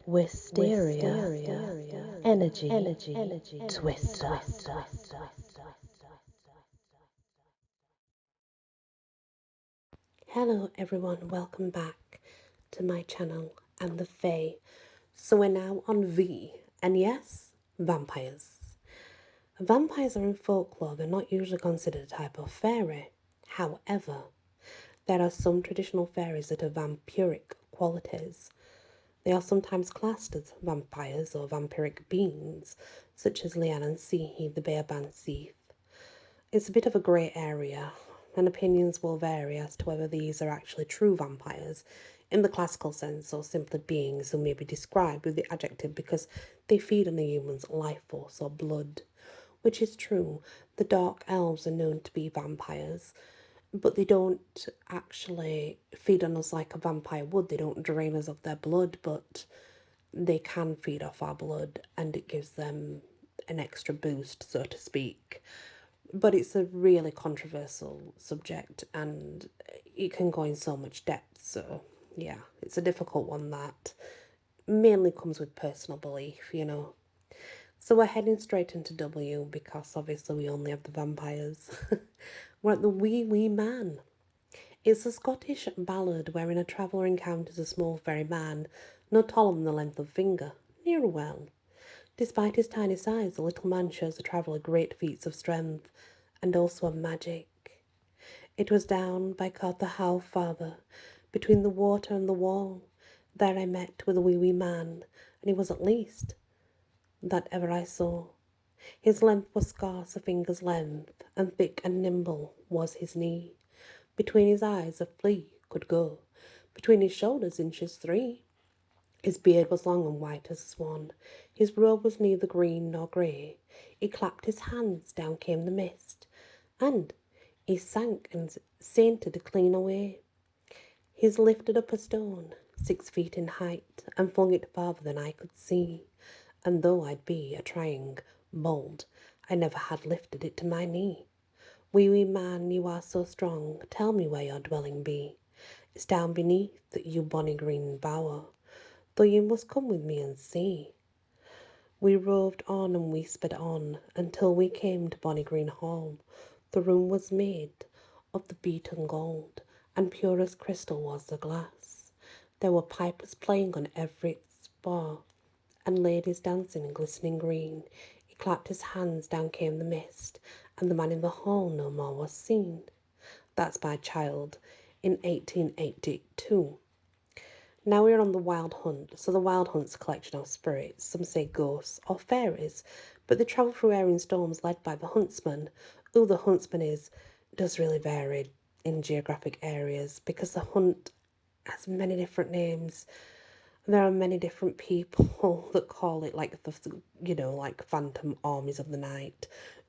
Wysteria, energy, twister. Hello everyone, welcome back to my channel and the Fae. So we're now on V, and yes, vampires. Vampires are in folklore, they're not usually considered a type of fairy. However, there are some traditional fairies that have vampiric qualities. They are sometimes classed as vampires or vampiric beings, such as Lian and Sihi, the Bearban Seath. It's a bit of a grey area, and opinions will vary as to whether these are actually true vampires in the classical sense or simply beings who may be described with the adjective because they feed on a human's life force or blood. Which is true, the dark elves are known to be vampires, but they don't actually feed on us like a vampire would. They don't drain us of their blood, but they can feed off our blood and it gives them an extra boost, so to speak. But it's a really controversial subject and it can go in so much depth. So, yeah, it's a difficult one that mainly comes with personal belief. So we're heading straight into W because obviously we only have the vampires. We're at the Wee Man. It's a Scottish ballad wherein a traveller encounters a small fairy man, no taller than the length of a finger, near a well. Despite his tiny size, the little man shows the traveller great feats of strength and also of magic. It was down by Cartha Howe Father, between the water and the wall. There I met with a wee man, and he was at least that ever I saw. His length was scarce a finger's length, and thick and nimble was his knee. Between his eyes a flea could go, between his shoulders inches 3. His beard was long and white as a swan, his robe was neither green nor grey. He clapped his hands, down came the mist, and he sank and sainted clean away. He's lifted up a stone, 6 feet in height, and flung it farther than I could see. And though I'd be a trying bold, I never had lifted it to my knee. Wee man, you are so strong, tell me where your dwelling be. It's down beneath you bonny green bower, though you must come with me and see. We roved on and we sped on, until we came to bonny green hall. The room was made of the beaten gold, and pure as crystal was the glass. There were pipers playing on every bar, and ladies dancing in glistening green. He clapped his hands, down came the mist, and the man in the hall no more was seen. That's by Child in 1882. Now we are on the Wild Hunt. So the Wild Hunt's a collection of spirits, some say ghosts or fairies, but they travel through air in storms led by the huntsman. Who the huntsman is does really vary in geographic areas because the hunt has many different names. There are many different people that call it like like phantom armies of the night,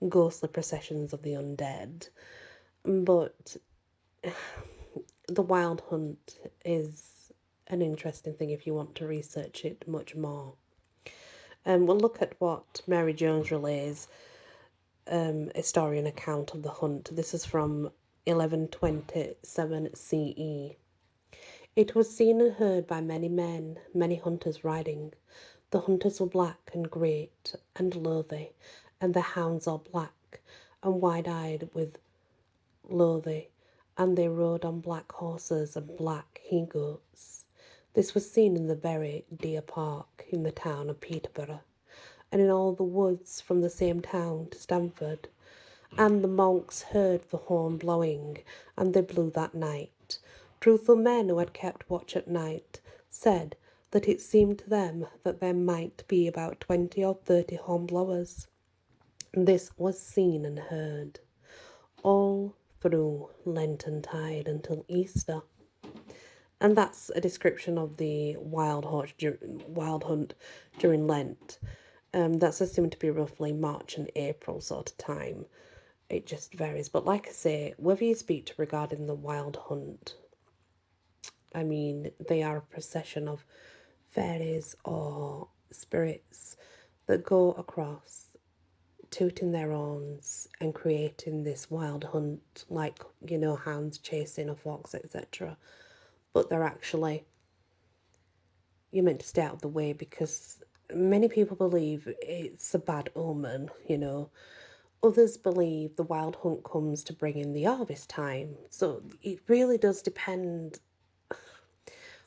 ghostly processions of the undead. But the Wild Hunt is an interesting thing if you want to research it much more. We'll look at what Mary Jones relays, historian account of the hunt. This is from 1127 CE. It was seen and heard by many men, many hunters riding. The hunters were black and great and loathly, and the hounds all black and wide-eyed with loathly, and they rode on black horses and black he-goats. This was seen in the very deer park in the town of Peterborough, and in all the woods from the same town to Stamford. And the monks heard the horn blowing, and they blew that night. Truthful men who had kept watch at night said that it seemed to them that there might be about 20 or 30 horn blowers. This was seen and heard all through Lenten tide until Easter. And that's a description of the wild hunt during Lent. That's assumed to be roughly March and April sort of time. It just varies. But like I say, whether you speak to regarding the wild hunt, I mean, they are a procession of fairies or spirits that go across tooting their horns and creating this wild hunt, like, hounds chasing a fox, etc. But they're actually you're meant to stay out of the way because many people believe it's a bad omen, Others believe the wild hunt comes to bring in the harvest time. So it really does depend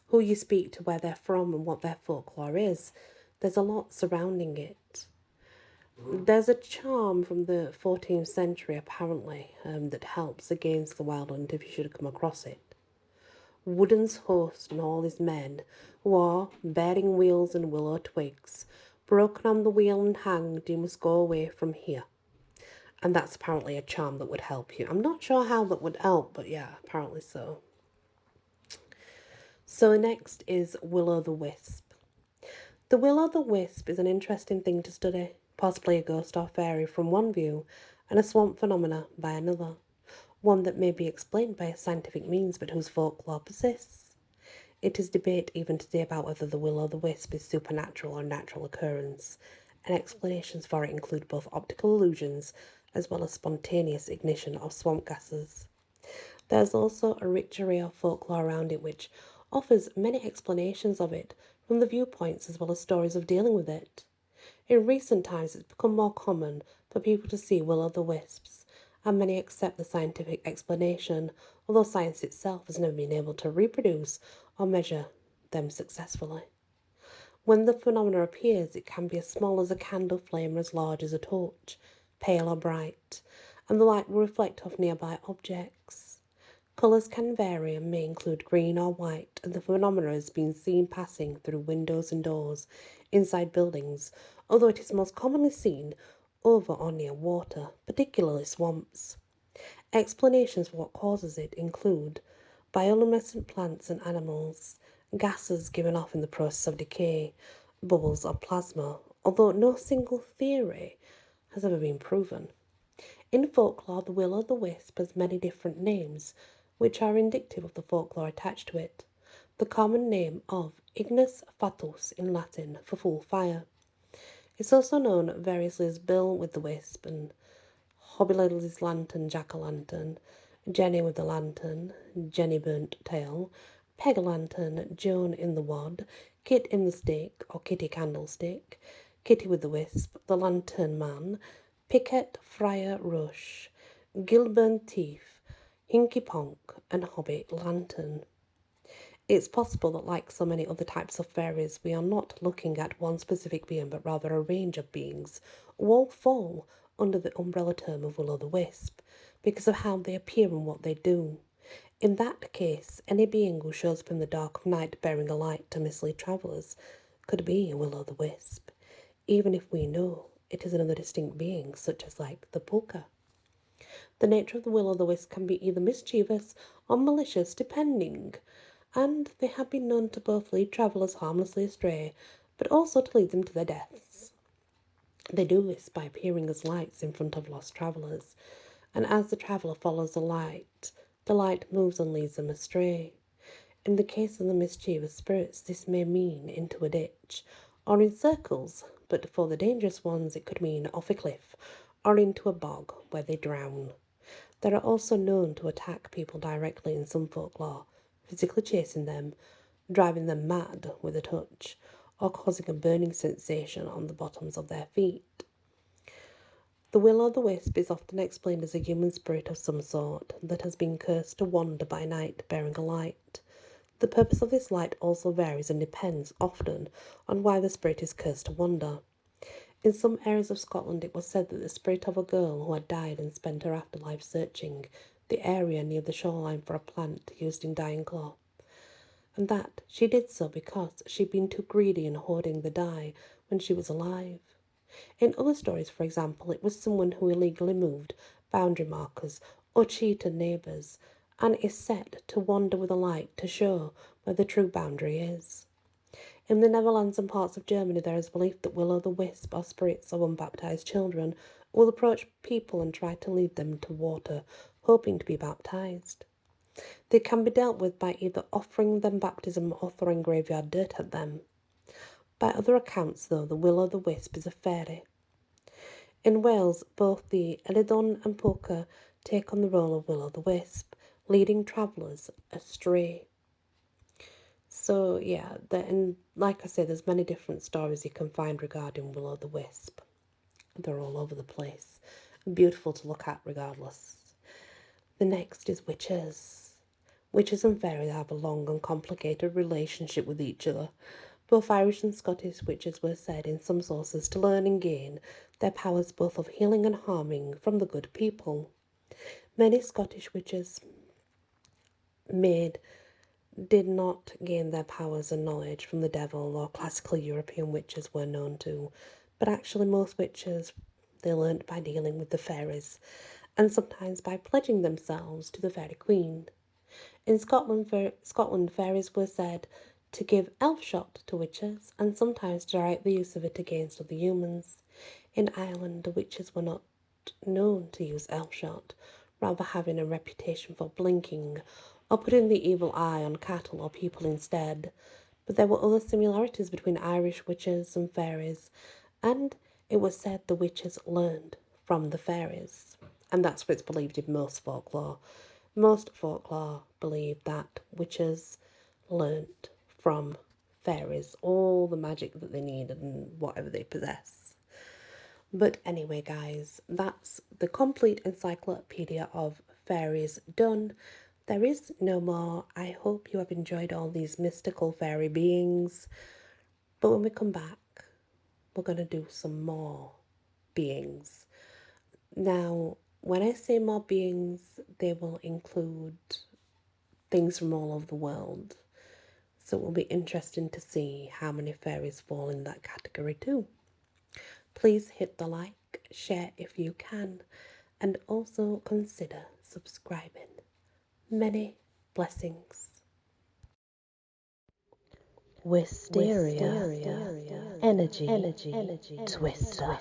who you speak to, where they're from, and what their folklore is. There's a lot surrounding it. There's a charm from the 14th century, apparently, that helps against the wild hunt if you should come across it. Wooden's host and all his men, who are, bearing wheels and willow twigs, broken on the wheel and hanged, you must go away from here. And that's apparently a charm that would help you. I'm not sure how that would help, but yeah, apparently so. So next is Will-o'-the-Wisp. The Will-o'-the-Wisp is an interesting thing to study, possibly a ghost or fairy from one view, and a swamp phenomena by another. One that may be explained by a scientific means but whose folklore persists. It is debate even today about whether the will-o'-the-wisp is supernatural or natural occurrence, and explanations for it include both optical illusions as well as spontaneous ignition of swamp gases. There is also a rich array of folklore around it which offers many explanations of it from the viewpoints as well as stories of dealing with it. In recent times, it's become more common for people to see will-o'-the-wisps, and many accept the scientific explanation, although science itself has never been able to reproduce or measure them successfully. When the phenomena appears, it can be as small as a candle flame or as large as a torch, pale or bright, and the light will reflect off nearby objects. Colours can vary and may include green or white, and the phenomena has been seen passing through windows and doors inside buildings, although it is most commonly seen over or near water, particularly swamps. Explanations for what causes it include bioluminescent plants and animals, gases given off in the process of decay, bubbles or plasma, although no single theory has ever been proven. In folklore, the will-o'-the-wisp has many different names, which are indicative of the folklore attached to it. The common name of Ignis Fatuus in Latin for full fire. It's also known variously as Bill with the Wisp and Hobbyliddle's Lantern, Jack-o'-lantern, Jenny with the Lantern, Jenny Burnt Tail, Peg-a-lantern, Joan in the Wad, Kit in the Stick or Kitty Candlestick, Kitty with the Wisp, the Lantern Man, Picket Friar Rush, Gilburn Teeth, Hinky Ponk, and Hobbit Lantern. It's possible that, like so many other types of fairies, we are not looking at one specific being, but rather a range of beings, who all fall under the umbrella term of will-o'-the-wisp, because of how they appear and what they do. In that case, any being who shows up in the dark of night bearing a light to mislead travellers could be a will-o'-the-wisp, even if we know it is another distinct being, such as like the polka. The nature of the will-o'-the-wisp can be either mischievous or malicious, depending, and they have been known to both lead travellers harmlessly astray, but also to lead them to their deaths. They do this by appearing as lights in front of lost travellers, and as the traveller follows the light moves and leads them astray. In the case of the mischievous spirits, this may mean into a ditch, or in circles, but for the dangerous ones it could mean off a cliff, or into a bog where they drown. They are also known to attack people directly in some folklore, physically chasing them, driving them mad with a touch, or causing a burning sensation on the bottoms of their feet. The will-o'-the-wisp is often explained as a human spirit of some sort that has been cursed to wander by night bearing a light. The purpose of this light also varies and depends often on why the spirit is cursed to wander. In some areas of Scotland it was said that the spirit of a girl who had died and spent her afterlife searching the area near the shoreline for a plant used in dyeing cloth, and that she did so because she'd been too greedy in hoarding the dye when she was alive. In other stories, for example, it was someone who illegally moved boundary markers or cheated neighbours, and is set to wander with a light to show where the true boundary is. In the Netherlands and parts of Germany, there is belief that will-o'-the-wisp are spirits of unbaptized children who will approach people and try to lead them to water, hoping to be baptized. They can be dealt with by either offering them baptism or throwing graveyard dirt at them. By other accounts, though, the will-o'-the-wisp is a fairy. In Wales, both the Elidon and Polka take on the role of will-o'-the-wisp, leading travellers astray. So yeah, and like I said, there's many different stories you can find regarding Will-o'-the-Wisp. They're all over the place. Beautiful to look at regardless. The next is witches. Witches and fairies have a long and complicated relationship with each other. Both Irish and Scottish witches were said in some sources to learn and gain their powers both of healing and harming from the good people. Many Scottish witches made did not gain their powers and knowledge from the devil or classical European witches were known to, but actually most witches they learnt by dealing with the fairies and sometimes by pledging themselves to the fairy queen. In Scotland, fairies were said to give elf shot to witches and sometimes direct the use of it against other humans. In Ireland, the witches were not known to use elf shot, rather having a reputation for blinking or putting the evil eye on cattle or people instead. But there were other similarities between Irish witches and fairies, and it was said the witches learned from the fairies. And that's what's believed in most folklore. Most folklore believe that witches learnt from fairies all the magic that they need and whatever they possess. But anyway, guys, that's the complete encyclopedia of fairies done. There is no more. I hope you have enjoyed all these mystical fairy beings. But when we come back, we're going to do some more beings. Now, when I say more beings, they will include things from all over the world. So it will be interesting to see how many fairies fall in that category too. Please hit the like, share if you can, and also consider subscribing. Many blessings. Wysteria, energy, twister.